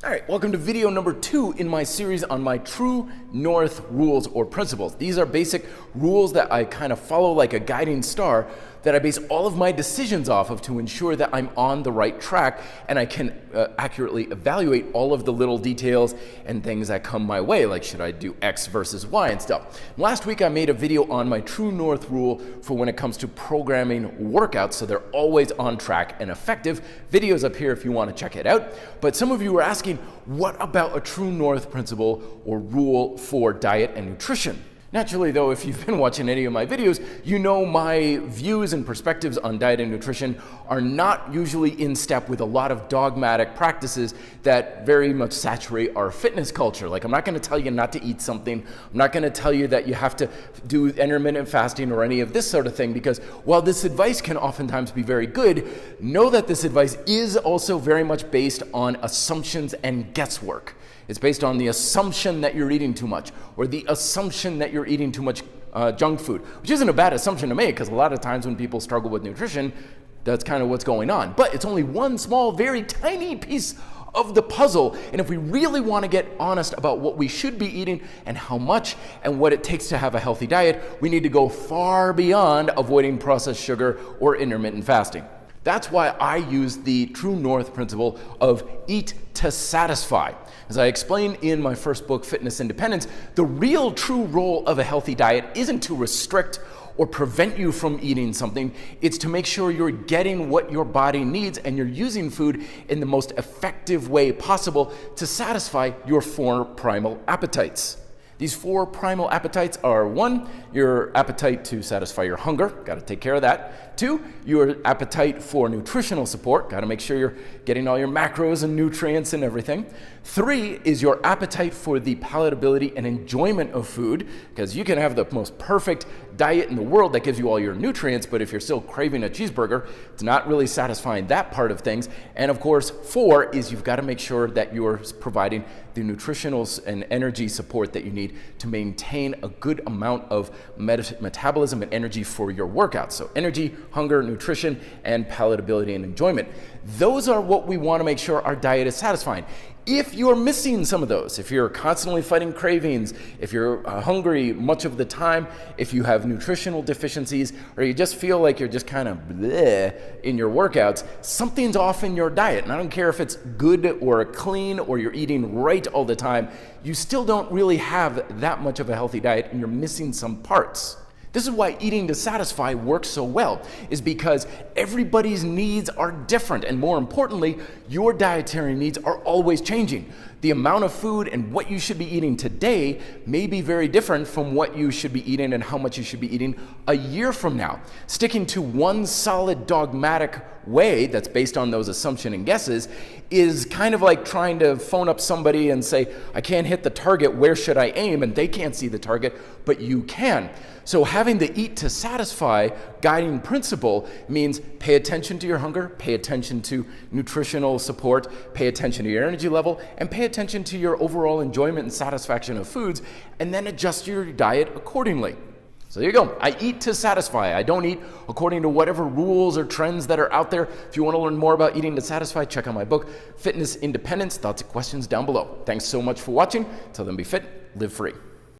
All right, welcome to video number 2 in my series on my True North rules or principles. These are basic rules that I kind of follow like a guiding star that I base all of my decisions off of to ensure that I'm on the right track and I can accurately evaluate all of the little details and things that come my way, like should I do X versus Y and stuff. Last week I made a video on my True North rule for when it comes to programming workouts, so they're always on track and effective. Video's up here if you want to check it out. But some of you were asking, what about a True North principle or rule for diet and nutrition? Naturally, though, if you've been watching any of my videos, you know my views and perspectives on diet and nutrition are not usually in step with a lot of dogmatic practices that very much saturate our fitness culture. Like, I'm not going to tell you not to eat something. I'm not going to tell you that you have to do intermittent fasting or any of this sort of thing, because while this advice can oftentimes be very good, know that this advice is also very much based on assumptions and guesswork. It's based on the assumption that you're eating too much, or the assumption that you're eating too much junk food, which isn't a bad assumption to make, because a lot of times when people struggle with nutrition, that's kind of what's going on. But it's only one small, very tiny piece of the puzzle. And if we really want to get honest about what we should be eating and how much and what it takes to have a healthy diet, we need to go far beyond avoiding processed sugar or intermittent fasting. That's why I use the True North principle of eat to satisfy. As I explained in my first book, Fitness Independence, the real true role of a healthy diet isn't to restrict or prevent you from eating something. It's to make sure you're getting what your body needs and you're using food in the most effective way possible to satisfy your 4 primal appetites. These 4 primal appetites are: 1, your appetite to satisfy your hunger, got to take care of that. 2, your appetite for nutritional support, got to make sure you're getting all your macros and nutrients and everything. 3 is your appetite for the palatability and enjoyment of food, because you can have the most perfect diet in the world that gives you all your nutrients, but if you're still craving a cheeseburger, it's not really satisfying that part of things. And of course, 4 is you've got to make sure that you're providing the nutritional and energy support that you need to maintain a good amount of metabolism and energy for your workouts. So energy, hunger, nutrition, and palatability and enjoyment. Those are what we want to make sure our diet is satisfying. If you're missing some of those, if you're constantly fighting cravings, if you're hungry much of the time, if you have nutritional deficiencies, or you just feel like you're just kind of bleh in your workouts, something's off in your diet. And I don't care if it's good or clean or you're eating right all the time, you still don't really have that much of a healthy diet and you're missing some parts. This is why eating to satisfy works so well, is because everybody's needs are different, and more importantly, your dietary needs are always changing. The amount of food and what you should be eating today may be very different from what you should be eating and how much you should be eating a year from now. Sticking to one solid dogmatic way that's based on those assumptions and guesses is kind of like trying to phone up somebody and say, I can't hit the target, where should I aim? And they can't see the target, but you can. So having the eat to satisfy guiding principle means pay attention to your hunger, pay attention to nutritional support, pay attention to your energy level, and pay attention to your overall enjoyment and satisfaction of foods, and then adjust your diet accordingly. So there you go. I eat to satisfy. I don't eat according to whatever rules or trends that are out there. If you want to learn more about eating to satisfy, check out my book, Fitness Independence. Thoughts and questions down below. Thanks so much for watching. Till then, be fit, live free.